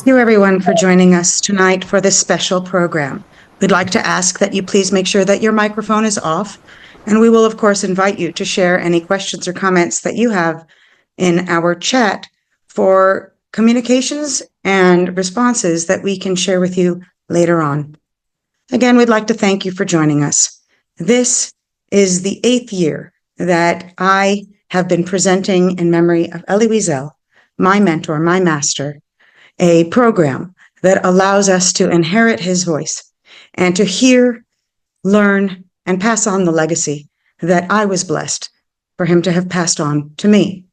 Thank you, everyone, for joining us tonight for this special program. We'd like to ask that you please make sure that your microphone is off, and we will, of course, invite you to share any questions or comments that you have in our chat for communications and responses that we can share with you later on. Again, we'd like to thank you for joining us. This is the 8th year that I have been presenting in memory of Elie Wiesel, my mentor, my master, a program that allows us to inherit his voice and to hear, learn, and pass on the legacy that I was blessed for him to have passed on to me.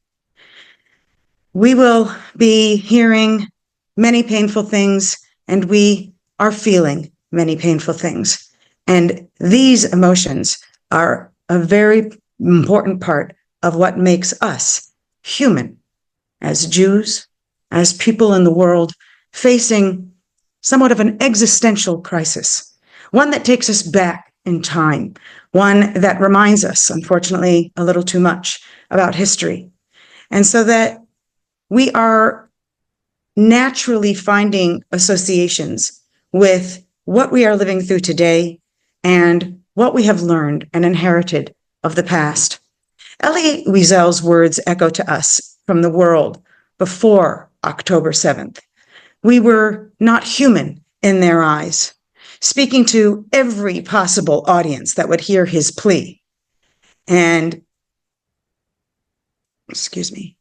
We will be hearing many painful things, and we are feeling many painful things. And these emotions are a very important part of what makes us human as Jews, as people in the world facing somewhat of an existential crisis, one that takes us back in time, one that reminds us, unfortunately, a little too much about history. And so that we are naturally finding associations with what we are living through today and what we have learned and inherited of the past. Elie Wiesel's words echo to us from the world before October 7th. We were not human in their eyes, speaking to every possible audience that would hear his plea. And, excuse me.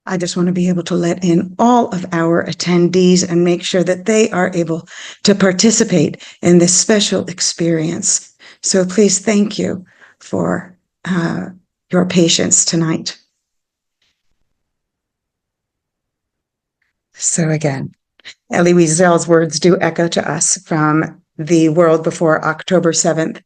I just want to be able to let in all of our attendees and make sure that they are able to participate in this special experience. So please, thank you for your patience tonight. So again, Elie Wiesel's words do echo to us from the world before October 7th,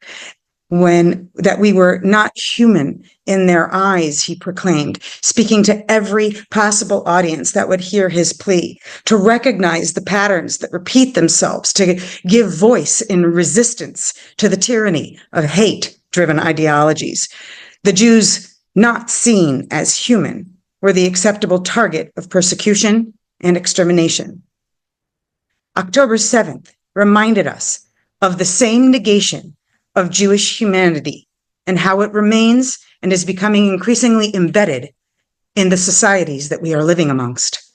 that we were not human in their eyes, he proclaimed, speaking to every possible audience that would hear his plea, to recognize the patterns that repeat themselves, to give voice in resistance to the tyranny of hate-driven ideologies. The Jews, not seen as human, were the acceptable target of persecution and extermination. October 7th reminded us of the same negation of Jewish humanity and how it remains and is becoming increasingly embedded in the societies that we are living amongst.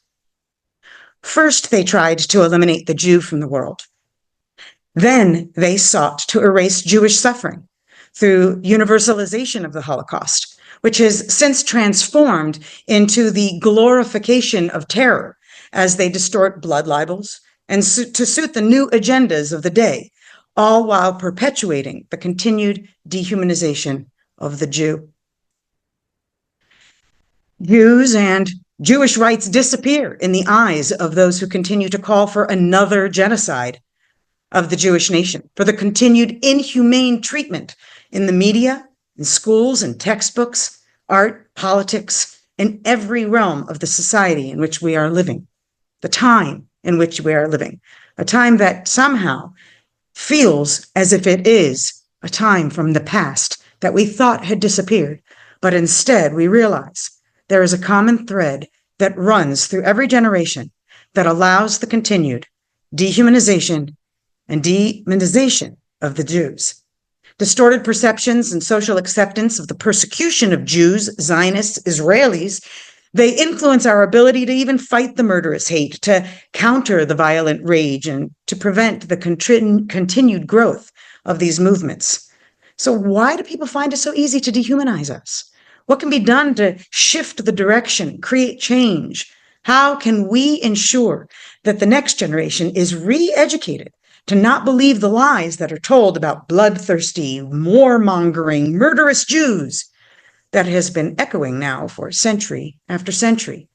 First, they tried to eliminate the Jew from the world. Then they sought to erase Jewish suffering through universalization of the Holocaust, which has since transformed into the glorification of terror as they distort blood libels and to suit the new agendas of the day, all while perpetuating the continued dehumanization of the Jew. Jews and Jewish rights disappear in the eyes of those who continue to call for another genocide of the Jewish nation, for the continued inhumane treatment in the media, in schools and textbooks, art, politics, in every realm of the society in which we are living, the time in which we are living, a time that somehow feels as if it is a time from the past that we thought had disappeared, but instead we realize there is a common thread that runs through every generation that allows the continued dehumanization and demonization of the Jews. Distorted perceptions and social acceptance of the persecution of Jews, Zionists, Israelis, they influence our ability to even fight the murderous hate, to counter the violent rage, and to prevent the continued growth of these movements. So why do people find it so easy to dehumanize us? What can be done to shift the direction, create change? How can we ensure that the next generation is re-educated to not believe the lies that are told about bloodthirsty, warmongering, murderous Jews that has been echoing now for century after century?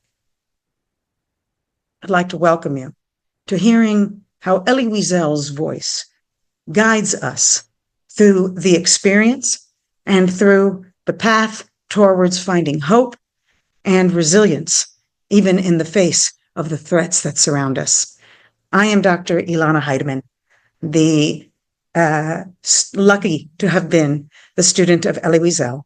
I'd like to welcome you to hearing how Elie Wiesel's voice guides us through the experience and through the path towards finding hope and resilience, even in the face of the threats that surround us. I am Dr. Elana Heideman, lucky to have been the student of Elie Wiesel,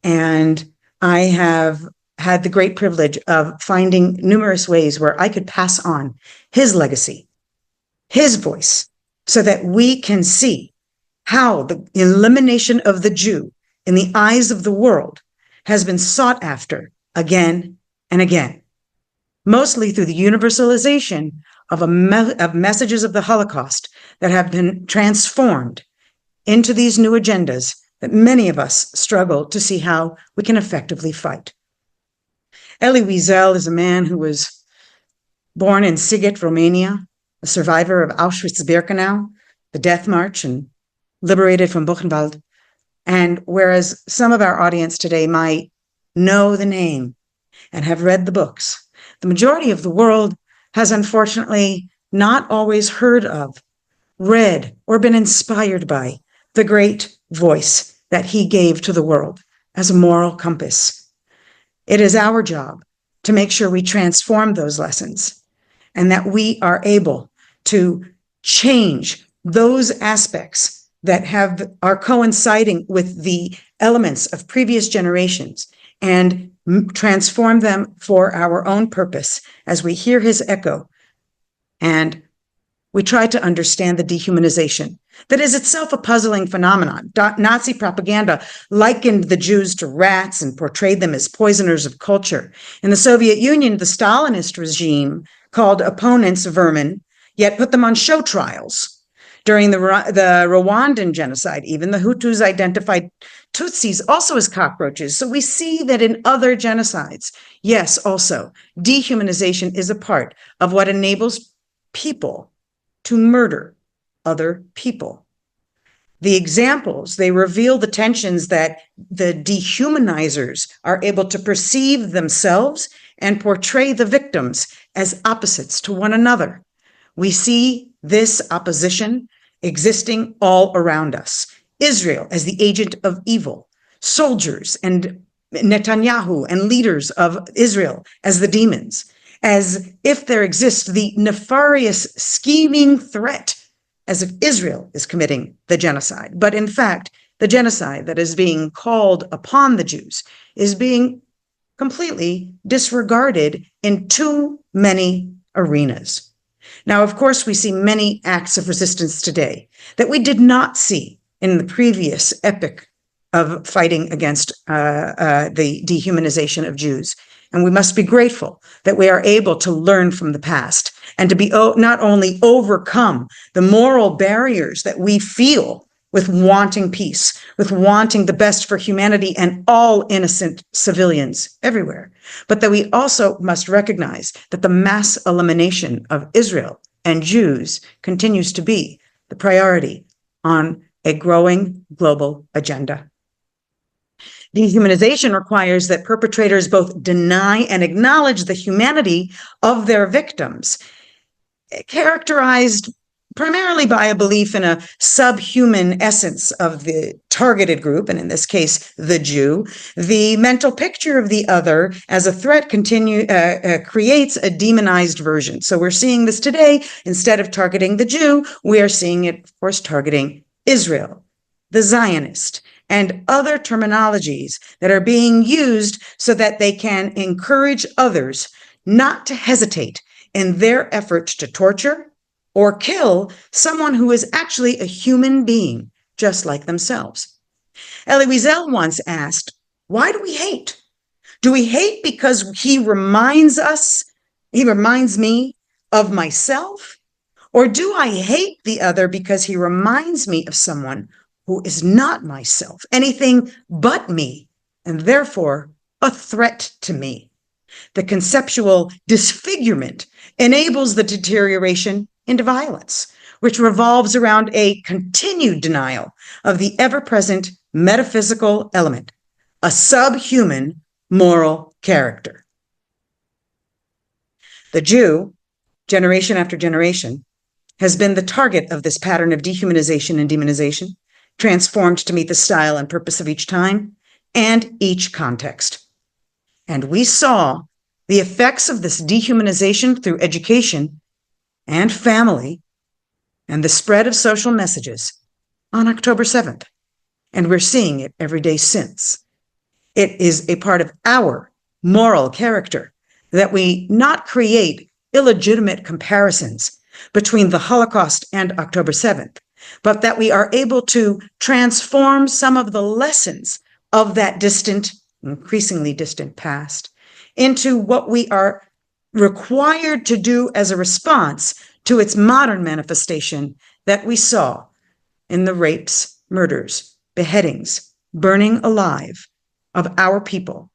and I have had the great privilege of finding numerous ways where I could pass on his legacy, his voice, so that we can see how the elimination of the Jew in the eyes of the world has been sought after again and again, mostly through the universalization of messages of the Holocaust that have been transformed into these new agendas that many of us struggle to see how we can effectively fight. Elie Wiesel is a man who was born in Sighet, Romania, a survivor of Auschwitz-Birkenau, the death march, and liberated from Buchenwald. And whereas some of our audience today might know the name and have read the books, the majority of the world has unfortunately not always heard of, read, or been inspired by the great voice that he gave to the world as a moral compass. It is our job to make sure we transform those lessons and that we are able to change those aspects that are coinciding with the elements of previous generations and transform them for our own purpose as we hear his echo and we try to understand the dehumanization that is itself a puzzling phenomenon. Nazi propaganda likened the Jews to rats and portrayed them as poisoners of culture. In the Soviet Union, the Stalinist regime called opponents vermin, yet put them on show trials. During the Rwandan genocide, even the Hutus identified Tutsis also as cockroaches. So we see that in other genocides, yes, also, dehumanization is a part of what enables people to murder other people. The examples, they reveal the tensions that the dehumanizers are able to perceive themselves and portray the victims as opposites to one another. We see this opposition existing all around us. Israel as the agent of evil, soldiers and Netanyahu and leaders of Israel as the demons, as if there exists the nefarious scheming threat as if Israel is committing the genocide. But in fact, the genocide that is being called upon the Jews is being completely disregarded in too many arenas. Now, of course, we see many acts of resistance today that we did not see in the previous epoch of fighting against the dehumanization of Jews. And we must be grateful that we are able to learn from the past and to be not only overcome the moral barriers that we feel with wanting peace, with wanting the best for humanity and all innocent civilians everywhere, but that we also must recognize that the mass elimination of Israel and Jews continues to be the priority on a growing global agenda. Dehumanization requires that perpetrators both deny and acknowledge the humanity of their victims, characterized primarily by a belief in a subhuman essence of the targeted group, and in this case, the Jew. The mental picture of the other as a threat creates a demonized version. So we're seeing this today. Instead of targeting the Jew, we are seeing it, of course, targeting Israel, the Zionist, and other terminologies that are being used so that they can encourage others not to hesitate in their efforts to torture or kill someone who is actually a human being, just like themselves. Elie Wiesel once asked, why do we hate? Do we hate because he reminds me of myself? Or do I hate the other because he reminds me of someone who is not myself, anything but me, and therefore a threat to me? The conceptual disfigurement enables the deterioration into violence, which revolves around a continued denial of the ever-present metaphysical element, a subhuman moral character. The Jew, generation after generation, has been the target of this pattern of dehumanization and demonization, transformed to meet the style and purpose of each time and each context. And we saw the effects of this dehumanization through education and family and the spread of social messages on October 7th. And we're seeing it every day since. It is a part of our moral character, that we not create illegitimate comparisons between the Holocaust and October 7th, but that we are able to transform some of the lessons of that distant, increasingly distant past into what we are required to do as a response to its modern manifestation that we saw in the rapes, murders, beheadings, burning alive of our people,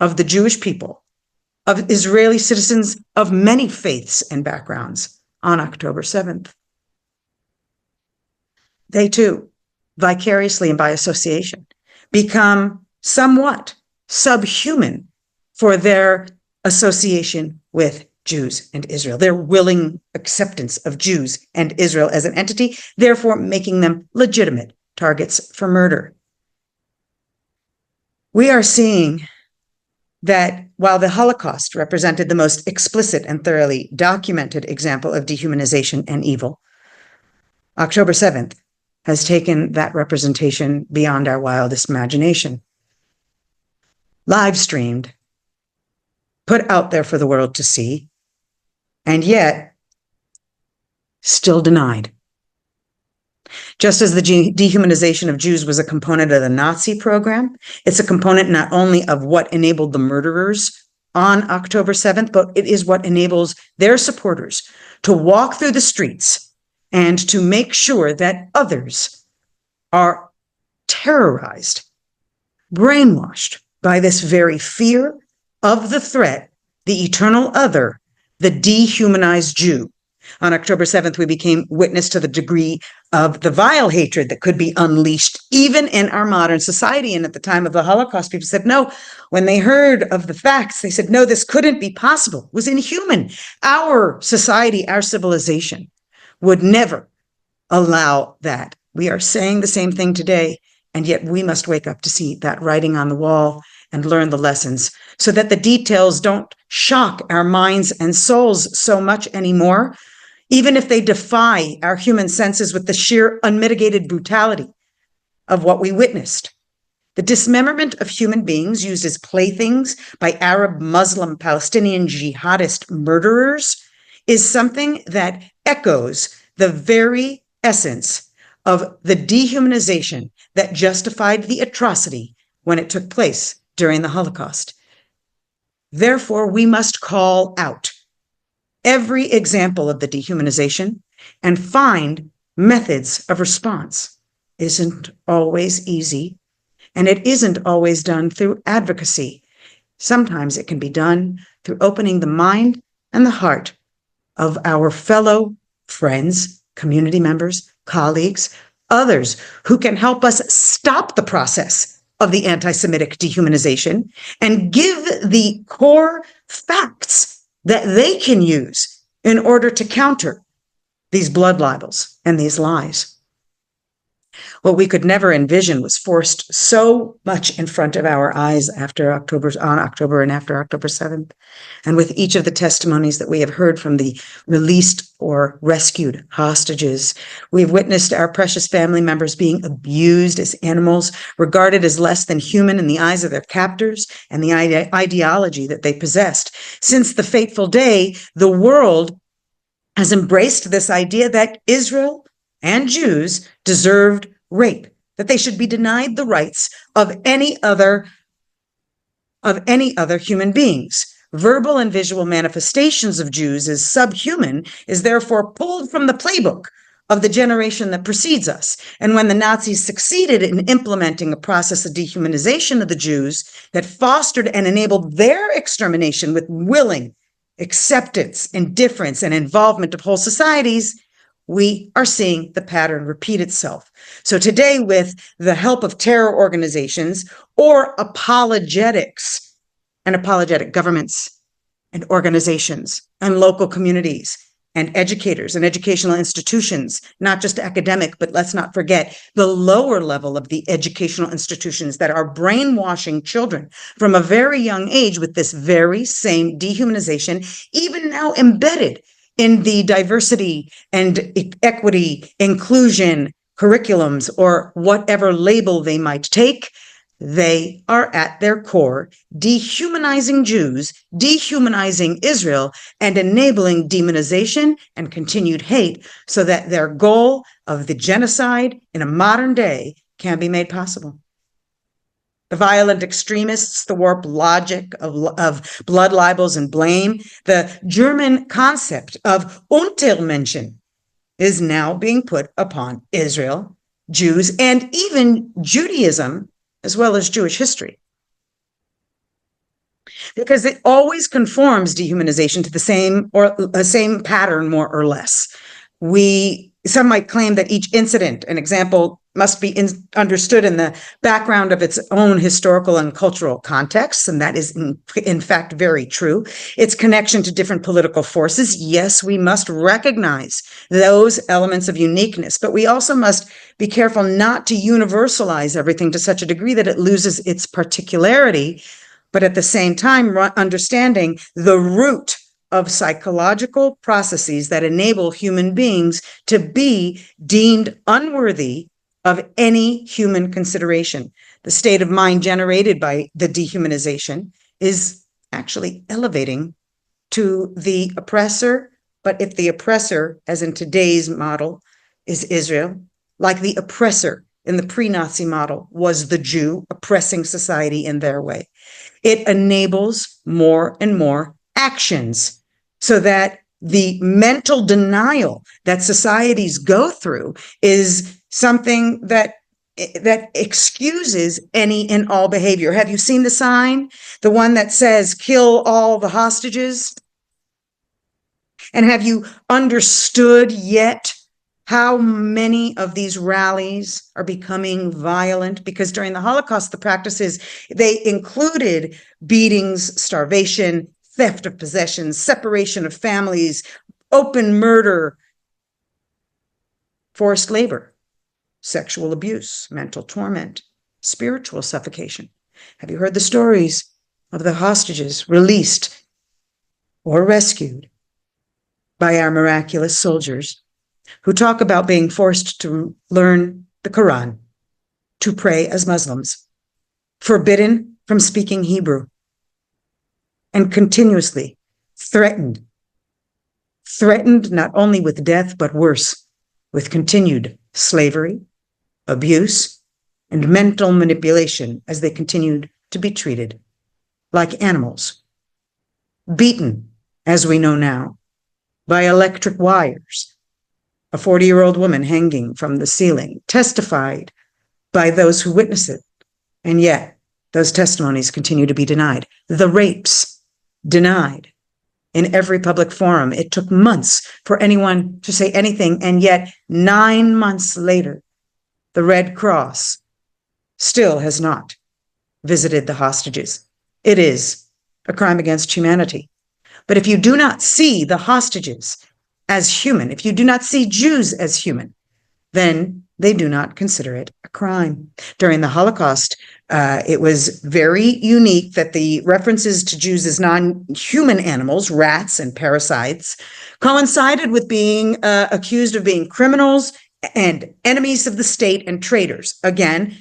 of the Jewish people, of Israeli citizens of many faiths and backgrounds on October 7th. They too, vicariously and by association, become somewhat subhuman for their association with Jews and Israel, their willing acceptance of Jews and Israel as an entity, therefore making them legitimate targets for murder. We are seeing that while the Holocaust represented the most explicit and thoroughly documented example of dehumanization and evil, October 7th has taken that representation beyond our wildest imagination. Live streamed, put out there for the world to see, and yet still denied. Just as the dehumanization of Jews was a component of the Nazi program, it's a component not only of what enabled the murderers on October 7th, but it is what enables their supporters to walk through the streets and to make sure that others are terrorized, brainwashed by this very fear of the threat, the eternal other, the dehumanized Jew. On October 7th, we became witness to the degree of the vile hatred that could be unleashed even in our modern society. And at the time of the Holocaust, people said, no, when they heard of the facts, they said, no, this couldn't be possible. It was inhuman. Our society, our civilization would never allow that. We are saying the same thing today, and yet we must wake up to see that writing on the wall and learn the lessons so that the details don't shock our minds and souls so much anymore, even if they defy our human senses with the sheer unmitigated brutality of what we witnessed. The dismemberment of human beings used as playthings by Arab, Muslim, Palestinian jihadist murderers is something that echoes the very essence of the dehumanization that justified the atrocity when it took place during the Holocaust. Therefore, we must call out every example of the dehumanization and find methods of response. Isn't always easy, and it isn't always done through advocacy. Sometimes it can be done through opening the mind and the heart of our fellow friends, community members, colleagues, others who can help us stop the process of the anti-Semitic dehumanization and give the core facts that they can use in order to counter these blood libels and these lies. What we could never envision was forced so much in front of our eyes on October and after October 7th. And with each of the testimonies that we have heard from the released or rescued hostages, we've witnessed our precious family members being abused as animals, regarded as less than human in the eyes of their captors and the ideology that they possessed. Since the fateful day, the world has embraced this idea that Israel and Jews deserved rape, that they should be denied the rights of any other human beings. Verbal and visual manifestations of Jews as subhuman is therefore pulled from the playbook of the generation that precedes us. And when the Nazis succeeded in implementing a process of dehumanization of the Jews that fostered and enabled their extermination with willing acceptance, indifference, and involvement of whole societies, we are seeing the pattern repeat itself. So today, with the help of terror organizations or apologetics and apologetic governments and organizations and local communities and educators and educational institutions, not just academic, but let's not forget the lower level of the educational institutions that are brainwashing children from a very young age with this very same dehumanization, even now embedded in the diversity and equity, inclusion curriculums, or whatever label they might take. They are at their core dehumanizing Jews, dehumanizing Israel, and enabling demonization and continued hate so that their goal of the genocide in a modern day can be made possible. The violent extremists, the warped logic of blood libels and blame, the German concept of Untermenschen is now being put upon Israel, Jews, and even Judaism, as well as Jewish history. Because it always conforms dehumanization to the same pattern, more or less. Some might claim that each incident, an example, must be understood in the background of its own historical and cultural context, and that is in fact very true. Its connection to different political forces, yes, we must recognize those elements of uniqueness, but we also must be careful not to universalize everything to such a degree that it loses its particularity, but at the same time understanding the root of psychological processes that enable human beings to be deemed unworthy of any human consideration. The state of mind generated by the dehumanization is actually elevating to the oppressor, but if the oppressor, as in today's model, is Israel, like the oppressor in the pre-Nazi model was the Jew oppressing society in their way, it enables more and more actions so that the mental denial that societies go through is something that excuses any and all behavior. Have you seen the sign? The one that says, kill all the hostages? And have you understood yet how many of these rallies are becoming violent? Because during the Holocaust, the practices, they included beatings, starvation, theft of possessions, separation of families, open murder, forced labor, sexual abuse, mental torment, spiritual suffocation. Have you heard the stories of the hostages released or rescued by our miraculous soldiers who talk about being forced to learn the Quran, to pray as Muslims, forbidden from speaking Hebrew, and continuously threatened not only with death, but worse, with continued slavery, abuse, and mental manipulation as they continued to be treated like animals, beaten, as we know now, by electric wires. A 40-year-old woman hanging from the ceiling testified by those who witnessed it, and yet those testimonies continue to be denied. The rapes denied in every public forum. It took months for anyone to say anything, and yet 9 months later, the Red Cross still has not visited the hostages. It is a crime against humanity. But if you do not see the hostages as human, if you do not see Jews as human, then they do not consider it a crime. During the Holocaust, it was very unique that the references to Jews as non-human animals, rats and parasites, coincided with being accused of being criminals and enemies of the state and traitors. Again,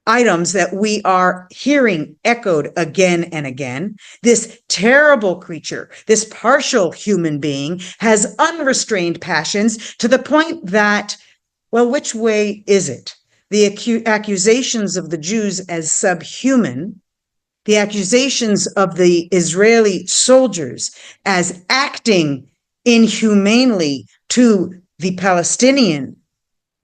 items that we are hearing echoed again and again. This terrible creature, this partial human being, has unrestrained passions to the point that, well, which way is it? The accusations of the Jews as subhuman, the accusations of the Israeli soldiers as acting inhumanely to the Palestinian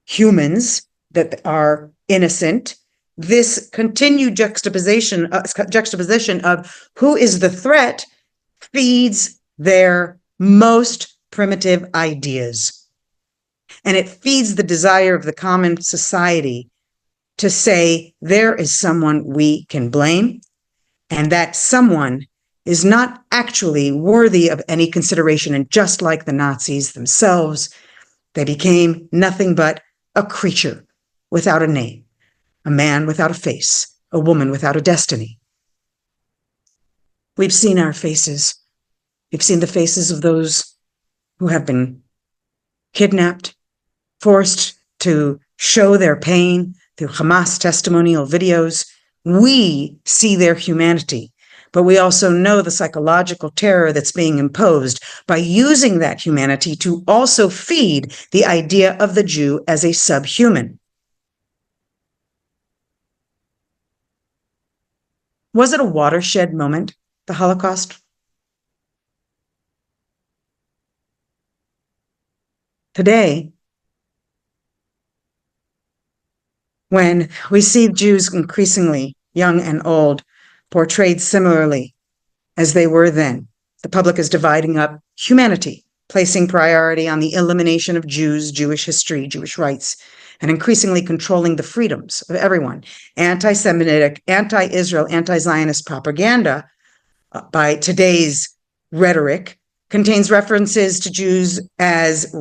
humans that are innocent, this continued juxtaposition of who is the threat feeds their most primitive ideas. And it feeds the desire of the common society to say there is someone we can blame, and that someone is not actually worthy of any consideration. And just like the Nazis themselves, they became nothing but a creature without a name, a man without a face, a woman without a destiny. We've seen our faces. We've seen the faces of those who have been kidnapped, forced to show their pain through Hamas testimonial videos, We see their humanity, but we also know the psychological terror that's being imposed by using that humanity to also feed the idea of the Jew as a subhuman. Was it a watershed moment, the Holocaust? Today, when we see Jews increasingly, young and old, portrayed similarly as they were then, the public is dividing up humanity, placing priority on the elimination of Jews, Jewish history, Jewish rights, and increasingly controlling the freedoms of everyone. Anti-Semitic, anti-Israel, anti-Zionist propaganda by today's rhetoric contains references to Jews as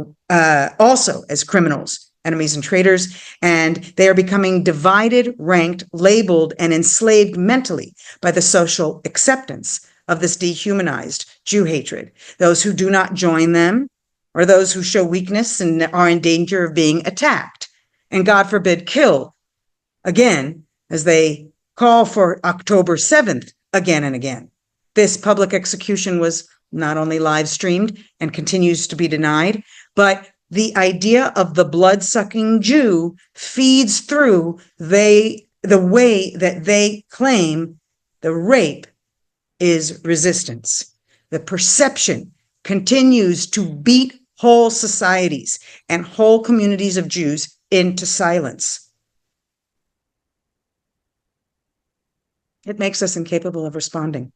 also as criminals, enemies, and traitors, and they are becoming divided, ranked, labeled, and enslaved mentally by the social acceptance of this dehumanized Jew hatred. Those who do not join them, or those who show weakness and are in danger of being attacked, and God forbid, killed, again, as they call for October 7th again and again. This public execution was not only live streamed and continues to be denied, but the idea of the blood-sucking Jew feeds through the way that they claim the rape is resistance. The perception continues to beat whole societies and whole communities of Jews into silence. It makes us incapable of responding.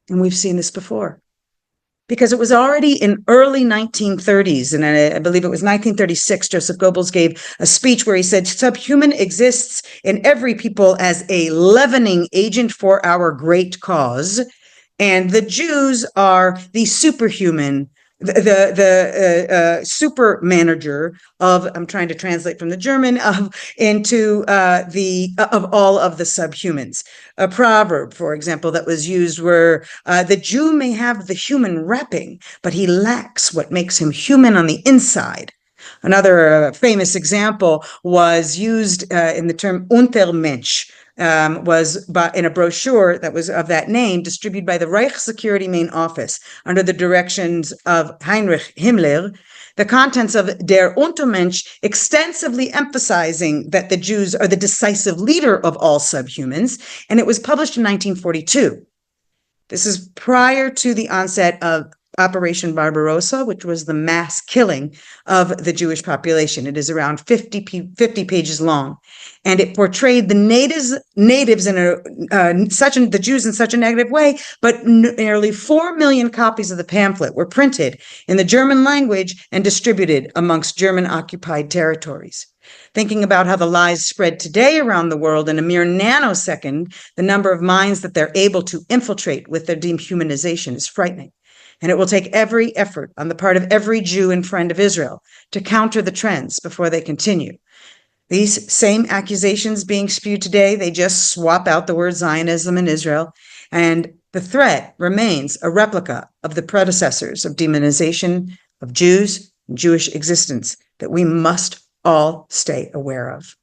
And we've seen this before. Because it was already in early 1930s, and I believe it was 1936, Joseph Goebbels gave a speech where he said, subhuman exists in every people as a leavening agent for our great cause, and the Jews are the superhuman, the super manager of, I'm trying to translate from the German, into of all of the subhumans. A proverb, for example, that was used where the Jew may have the human wrapping, but he lacks what makes him human on the inside. Another famous example was used in the term Untermensch, was in a brochure that was of that name, distributed by the Reich Security Main Office under the directions of Heinrich Himmler. The contents of Der Untermensch extensively emphasizing that the Jews are the decisive leader of all subhumans, and it was published in 1942. This is prior to the onset of Operation Barbarossa, which was the mass killing of the Jewish population. It is around 50 pages long, and it portrayed the natives in the Jews in such a negative way. But nearly 4 million copies of the pamphlet were printed in the German language and distributed amongst German-occupied territories. Thinking about how the lies spread today around the world in a mere nanosecond, the number of minds that they're able to infiltrate with their dehumanization is frightening. And it will take every effort on the part of every Jew and friend of Israel to counter the trends before they continue. These same accusations being spewed today, they just swap out the word Zionism and Israel, and the threat remains a replica of the predecessors of demonization of Jews and Jewish existence that we must all stay aware of.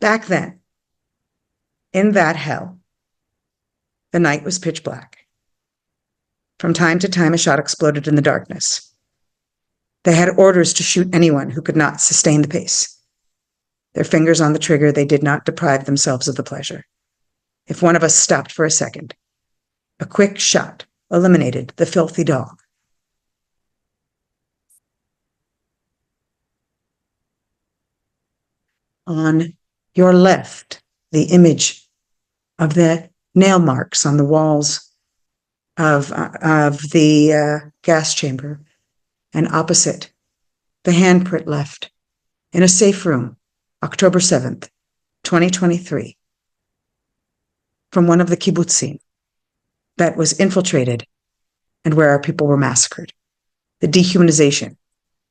Back then, in that hell, the night was pitch black. From time to time, a shot exploded in the darkness. They had orders to shoot anyone who could not sustain the pace. Their fingers on the trigger, they did not deprive themselves of the pleasure. If one of us stopped for a second, a quick shot eliminated the filthy dog. On your left, the image of the nail marks on the walls of the gas chamber, and opposite, the handprint left in a safe room, October 7th, 2023, from one of the kibbutzim that was infiltrated and where our people were massacred. The dehumanization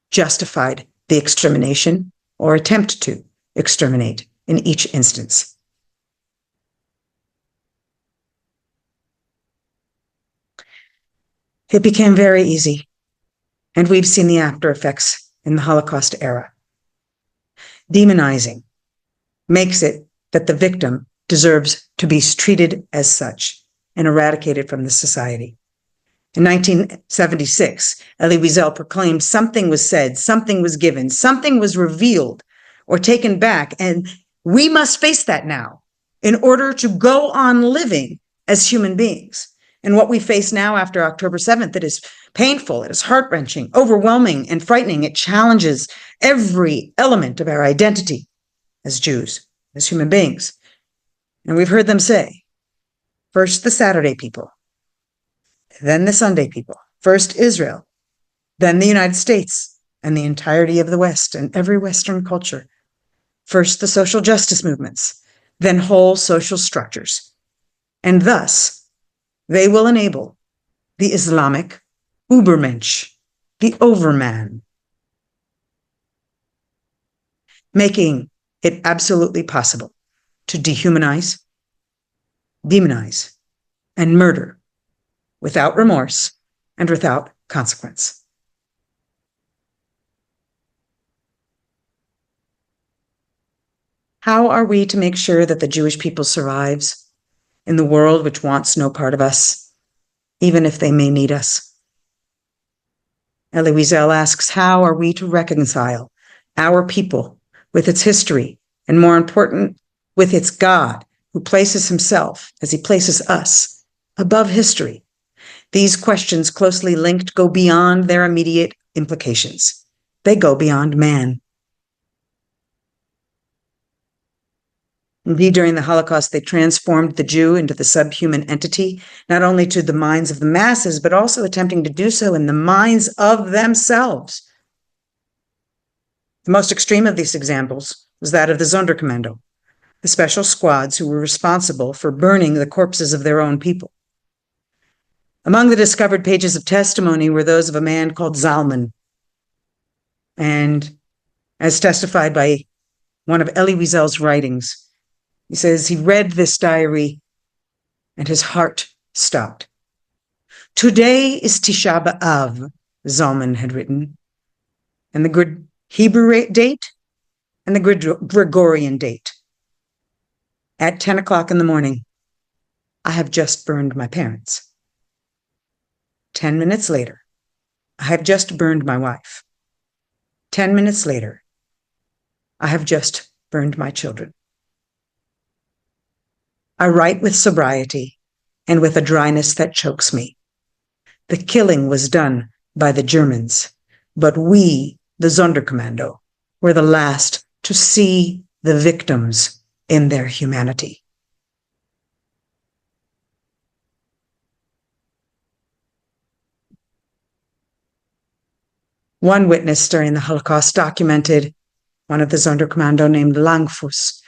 justified the extermination or attempt to exterminate in each instance. It became very easy, and we've seen the after effects in the Holocaust era. Demonizing makes it that the victim deserves to be treated as such and eradicated from the society. In 1976, Elie Wiesel proclaimed something was said, something was given, something was revealed or taken back, and we must face that now in order to go on living as human beings. And what we face now after October 7th, it is painful, it is heart-wrenching, overwhelming, and frightening. It challenges every element of our identity as Jews, as human beings. And we've heard them say, first the Saturday people, then the Sunday people, first Israel, then the United States and the entirety of the West and every Western culture, first the social justice movements, then whole social structures. And thus, they will enable the Islamic Übermensch, the overman, making it absolutely possible to dehumanize, demonize, and murder without remorse and without consequence. How are we to make sure that the Jewish people survives in the world which wants no part of us, even if they may need us? Elie Wiesel asks, how are we to reconcile our people with its history, and more important, with its God, who places himself, as he places us, above history? These questions, closely linked, go beyond their immediate implications. They go beyond man. Indeed, during the Holocaust, they transformed the Jew into the subhuman entity, not only to the minds of the masses, but also attempting to do so in the minds of themselves. The most extreme of these examples was that of the Sonderkommando, the special squads who were responsible for burning the corpses of their own people. Among the discovered pages of testimony were those of a man called Zalman. And as testified by one of Elie Wiesel's writings, he says he read this diary and his heart stopped. Today is Tisha B'Av, Zalman had written, and the good Hebrew date and the Gregorian date. At 10 o'clock in the morning, I have just burned my parents. 10 minutes later, I have just burned my wife. 10 minutes later, I have just burned my children. I write with sobriety and with a dryness that chokes me. The killing was done by the Germans, but we, the Sonderkommando, were the last to see the victims in their humanity. One witness during the Holocaust documented one of the Sonderkommando named Langfuss.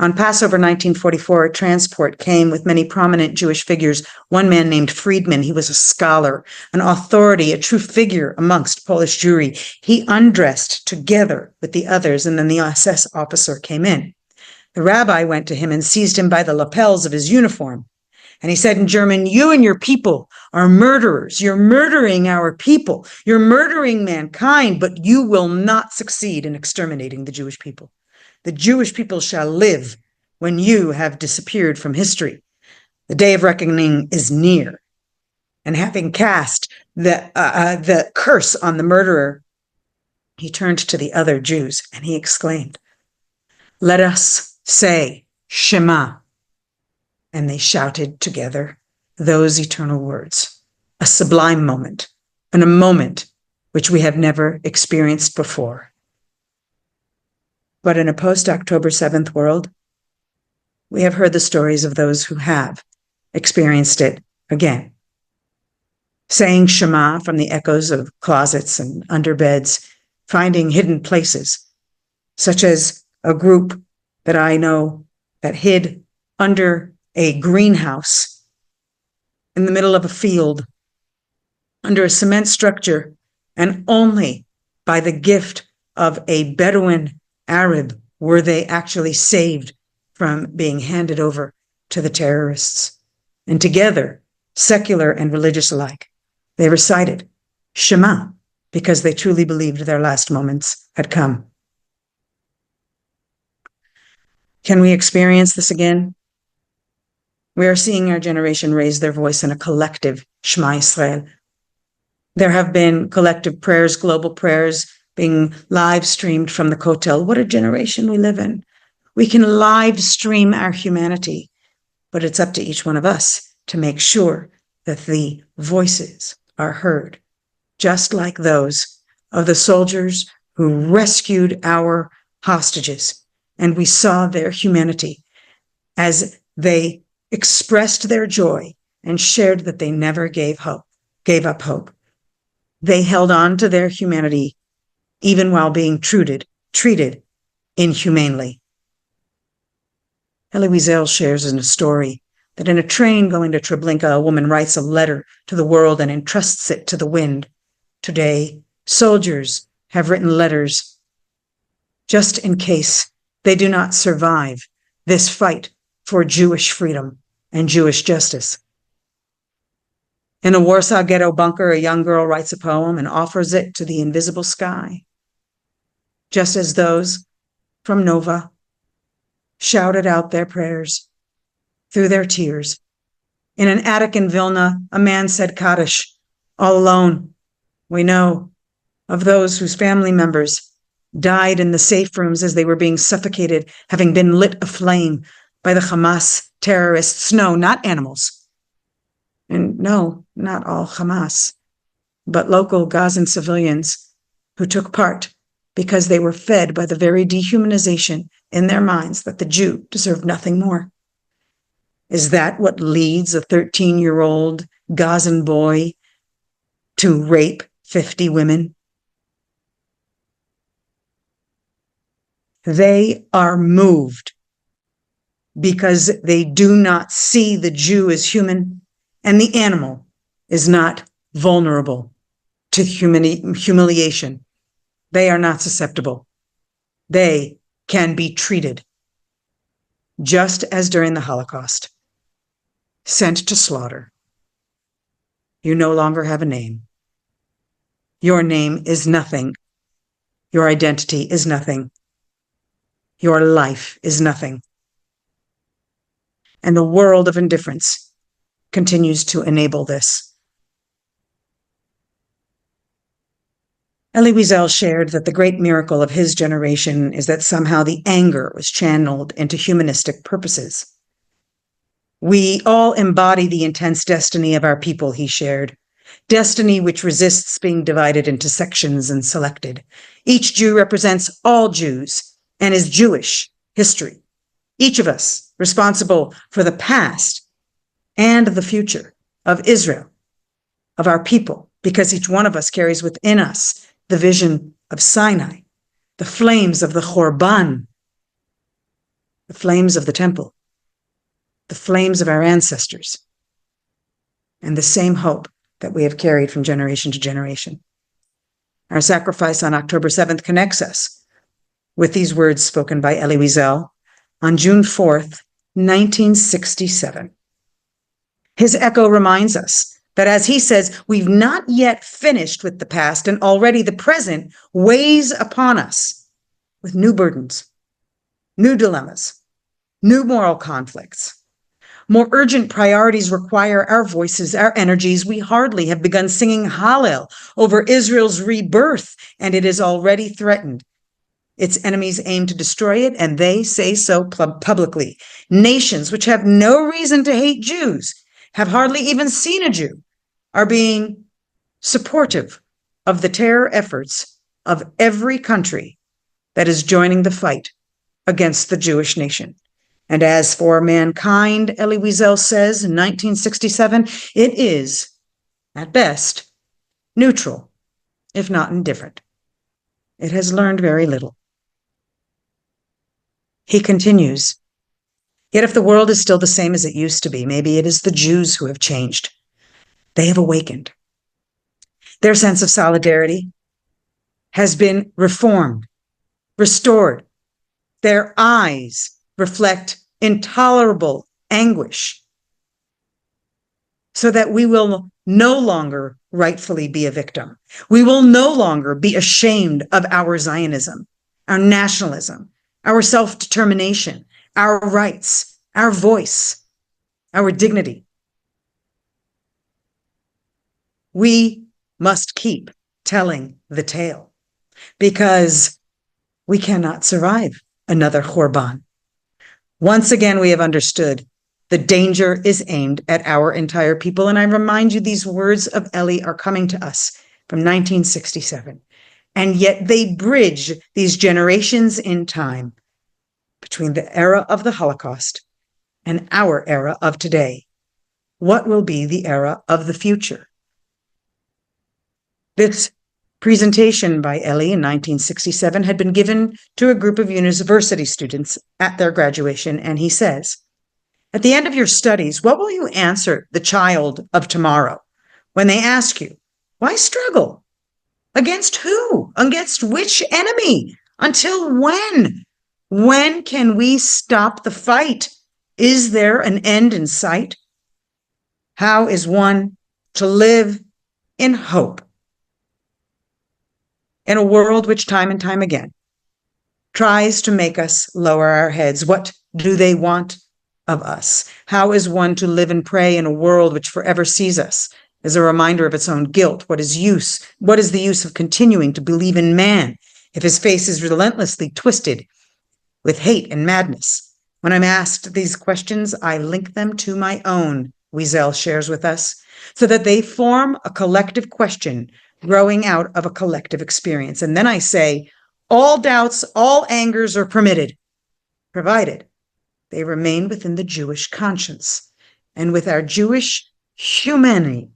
On Passover 1944, a transport came with many prominent Jewish figures. One man named Friedman, he was a scholar, an authority, a true figure amongst Polish Jewry. He undressed together with the others, and then the SS officer came in. The rabbi went to him and seized him by the lapels of his uniform. And he said in German, "You and your people are murderers. You're murdering our people. You're murdering mankind, but you will not succeed in exterminating the Jewish people. The Jewish people shall live when you have disappeared from history. The day of reckoning is near." And having cast the curse on the murderer, he turned to the other Jews and he exclaimed, "Let us say Shema." And they shouted together those eternal words, a sublime moment, and a moment which we have never experienced before. But in a post-October 7th world, we have heard the stories of those who have experienced it again. Saying Shema from the echoes of closets and under beds, finding hidden places, such as a group that I know that hid under a greenhouse in the middle of a field, under a cement structure, and only by the gift of a Bedouin Arab were they actually saved from being handed over to the terrorists. And together, secular and religious alike, they recited Shema because they truly believed their last moments had come. Can we experience this again? We are seeing our generation raise their voice in a collective Shema Yisrael. There have been collective prayers, global prayers being live streamed from the Kotel. What a generation we live in. We can live stream our humanity, but it's up to each one of us to make sure that the voices are heard, just like those of the soldiers who rescued our hostages. And we saw their humanity as they expressed their joy and shared that they never gave up hope. They held on to their humanity even while being treated inhumanely. Elie Wiesel shares in a story that in a train going to Treblinka, a woman writes a letter to the world and entrusts it to the wind. Today, soldiers have written letters just in case they do not survive this fight for Jewish freedom and Jewish justice. In a Warsaw ghetto bunker, a young girl writes a poem and offers it to the invisible sky, just as those from Nova shouted out their prayers through their tears. In an attic in Vilna, a man said Kaddish, all alone. We know of those whose family members died in the safe rooms as they were being suffocated, having been lit aflame by the Hamas terrorists. No, not animals. And no, not all Hamas, but local Gazan civilians who took part because they were fed by the very dehumanization in their minds that the Jew deserved nothing more. Is that what leads a 13-year-old Gazan boy to rape 50 women? They are moved because they do not see the Jew as human, and the animal is not vulnerable to humiliation. They are not susceptible. They can be treated just as during the Holocaust, sent to slaughter. You no longer have a name. Your name is nothing. Your identity is nothing. Your life is nothing. And the world of indifference continues to enable this. Elie Wiesel shared that the great miracle of his generation is that somehow the anger was channeled into humanistic purposes. We all embody the intense destiny of our people, he shared. Destiny which resists being divided into sections and selected. Each Jew represents all Jews and is Jewish history. Each of us responsible for the past and the future of Israel, of our people, because each one of us carries within us the vision of Sinai, the flames of the Chorban, the flames of the temple, the flames of our ancestors, and the same hope that we have carried from generation to generation. Our sacrifice on October 7th connects us with these words spoken by Elie Wiesel on June 4th, 1967. His echo reminds us that, as he says, we've not yet finished with the past, and already the present weighs upon us with new burdens, new dilemmas, new moral conflicts. More urgent priorities require our voices, our energies. We hardly have begun singing Hallel over Israel's rebirth, and it is already threatened. Its enemies aim to destroy it, and they say so publicly. Nations which have no reason to hate Jews, have hardly even seen a Jew, are being supportive of the terror efforts of every country that is joining the fight against the Jewish nation. And as for mankind, Elie Wiesel says in 1967, it is, at best, neutral, if not indifferent. It has learned very little. He continues, yet if the world is still the same as it used to be, maybe it is the Jews who have changed. They have awakened. Their sense of solidarity has been reformed, restored. Their eyes reflect intolerable anguish, so that we will no longer rightfully be a victim. We will no longer be ashamed of our Zionism, our nationalism, our self-determination, our rights, our voice, our dignity. We must keep telling the tale because we cannot survive another Khorban. Once again, we have understood the danger is aimed at our entire people. And I remind you, these words of Elie are coming to us from 1967. And yet they bridge these generations in time between the era of the Holocaust and our era of today. What will be the era of the future? This presentation by Elie in 1967 had been given to a group of university students at their graduation, and he says, "At the end of your studies, what will you answer the child of tomorrow when they ask you, why struggle? Against who? Against which enemy? Until when? When can we stop the fight? Is there an end in sight? How is one to live in hope in a world which time and time again tries to make us lower our heads? What do they want of us? How is one to live and pray in a world which forever sees us as a reminder of its own guilt? What is the use of continuing to believe in man if his face is relentlessly twisted with hate and madness? When I'm asked these questions, I link them to my own," Wiesel shares with us, "so that they form a collective question growing out of a collective experience. And then I say, all doubts, all angers are permitted, provided they remain within the Jewish conscience and with our Jewish humanity,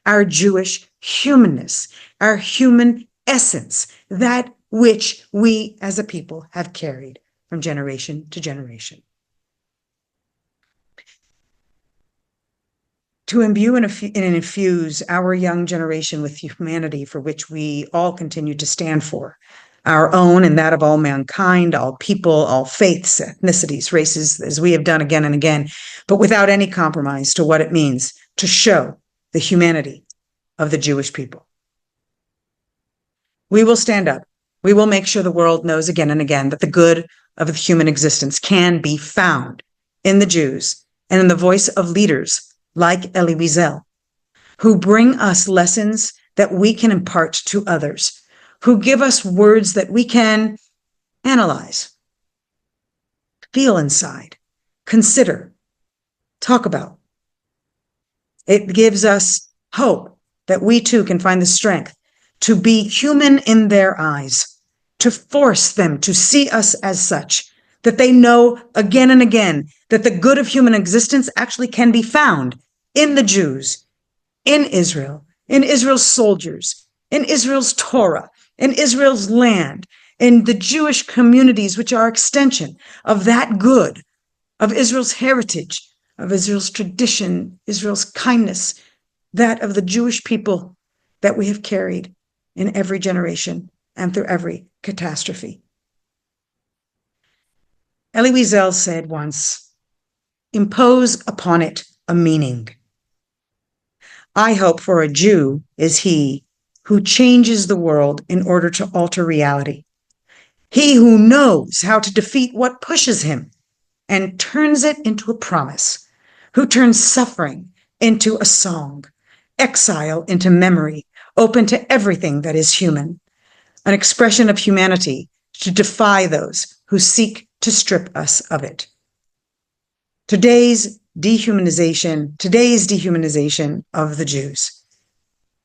our Jewish humanness, our human essence, that which we as a people have carried from generation to generation." To imbue and infuse our young generation with humanity for which we all continue to stand for, our own and that of all mankind, all people, all faiths, ethnicities, races, as we have done again and again, but without any compromise to what it means to show the humanity of the Jewish people. We will stand up. We will make sure the world knows again and again that the good of the human existence can be found in the Jews and in the voice of leaders like Elie Wiesel, who bring us lessons that we can impart to others, who give us words that we can analyze, feel inside, consider, talk about. It gives us hope that we too can find the strength to be human in their eyes, to force them to see us as such, that they know again and again that the good of human existence actually can be found in the Jews, in Israel's soldiers, in Israel's Torah, in Israel's land, in the Jewish communities, which are extension of that good, of Israel's heritage, of Israel's tradition, Israel's kindness, that of the Jewish people that we have carried in every generation and through every catastrophe. Elie Wiesel said once, "Impose upon it a meaning. I hope for a Jew is he who changes the world in order to alter reality. He who knows how to defeat what pushes him and turns it into a promise, who turns suffering into a song, exile into memory, open to everything that is human, an expression of humanity to defy those who seek to strip us of it." Today's dehumanization of the Jews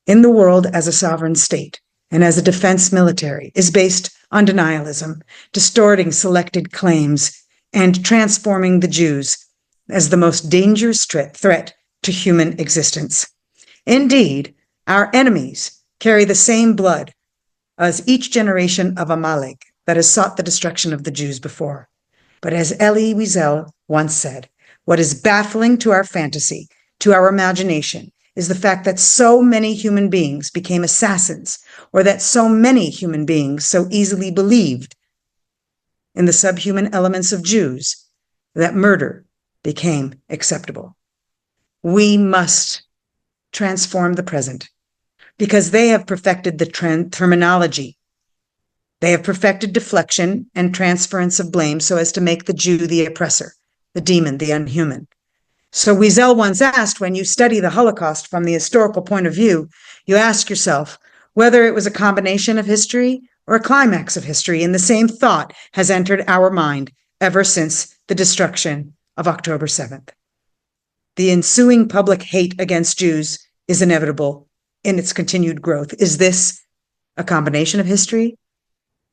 in the world as a sovereign state and as a defense military is based on denialism, distorting selected claims, and transforming the Jews as the most dangerous threat to human existence. Indeed, our enemies carry the same blood as each generation of Amalek that has sought the destruction of the Jews before. But as Elie Wiesel once said, what is baffling to our fantasy, to our imagination, is the fact that so many human beings became assassins, or that so many human beings so easily believed in the subhuman elements of Jews that murder became acceptable. We must transform the present because they have perfected the terminology They have perfected deflection and transference of blame so as to make the Jew the oppressor, the demon, the unhuman. So Wiesel once asked, when you study the Holocaust from the historical point of view, you ask yourself whether it was a combination of history or a climax of history, and the same thought has entered our mind ever since the destruction of October 7th. The ensuing public hate against Jews is inevitable in its continued growth. Is this a combination of history?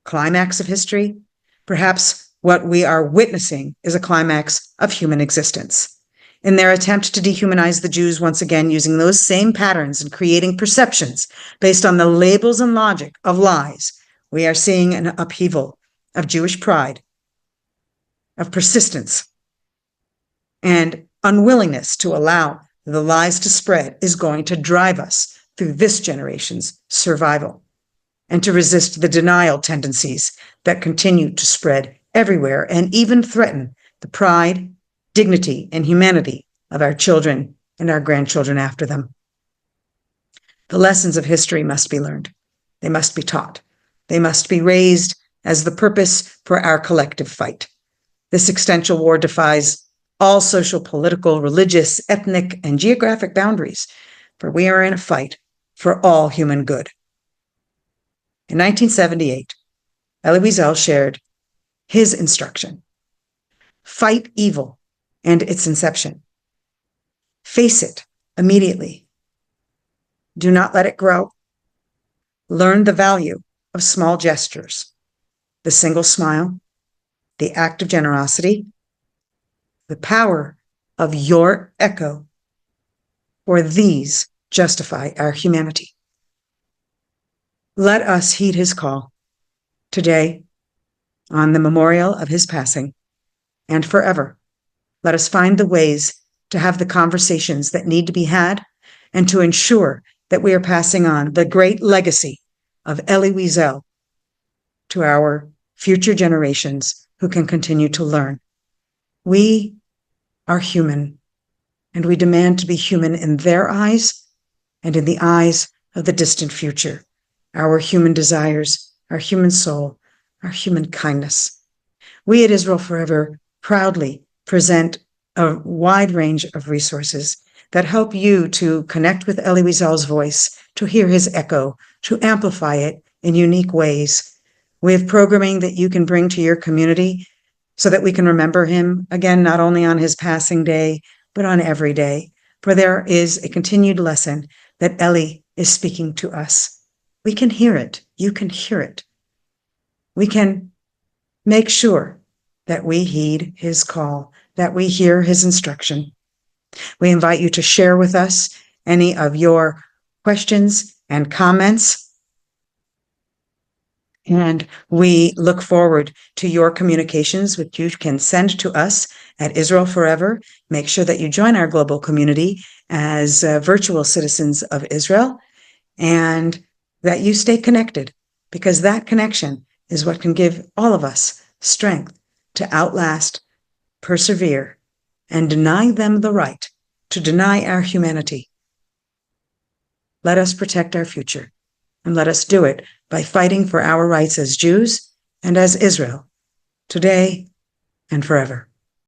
Climax of history? Perhaps what we are witnessing is a climax of human existence. In their attempt to dehumanize the Jews once again using those same patterns and creating perceptions based on the labels and logic of lies, we are seeing an upheaval of Jewish pride, of persistence, and unwillingness to allow the lies to spread is going to drive us through this generation's survival and to resist the denial tendencies that continue to spread everywhere and even threaten the pride, dignity, and humanity of our children and our grandchildren after them. The lessons of history must be learned. They must be taught. They must be raised as the purpose for our collective fight. This existential war defies all social, political, religious, ethnic, and geographic boundaries, for we are in a fight for all human good. In 1978, Elie Wiesel shared his instruction: fight evil and its inception. Face it immediately. Do not let it grow. Learn the value of small gestures, the single smile, the act of generosity, the power of your echo, for these justify our humanity. Let us heed his call today on the memorial of his passing and forever. Let us find the ways to have the conversations that need to be had and to ensure that we are passing on the great legacy of Elie Wiesel to our future generations who can continue to learn. We are human, and we demand to be human in their eyes and in the eyes of the distant future. Our human desires, our human soul, our human kindness. We at Israel Forever proudly present a wide range of resources that help you to connect with Elie Wiesel's voice, to hear his echo, to amplify it in unique ways. We have programming that you can bring to your community so that we can remember him, again, not only on his passing day, but on every day. For there is a continued lesson that Elie is speaking to us. We can hear it. You can hear it. We can make sure that we heed his call, that we hear his instruction. We invite you to share with us any of your questions and comments. And we look forward to your communications, which you can send to us at Israel Forever. Make sure that you join our global community as virtual citizens of Israel, and that you stay connected, because that connection is what can give all of us strength to outlast, persevere, and deny them the right to deny our humanity. Let us protect our future, and let us do it by fighting for our rights as Jews and as Israel, today and forever.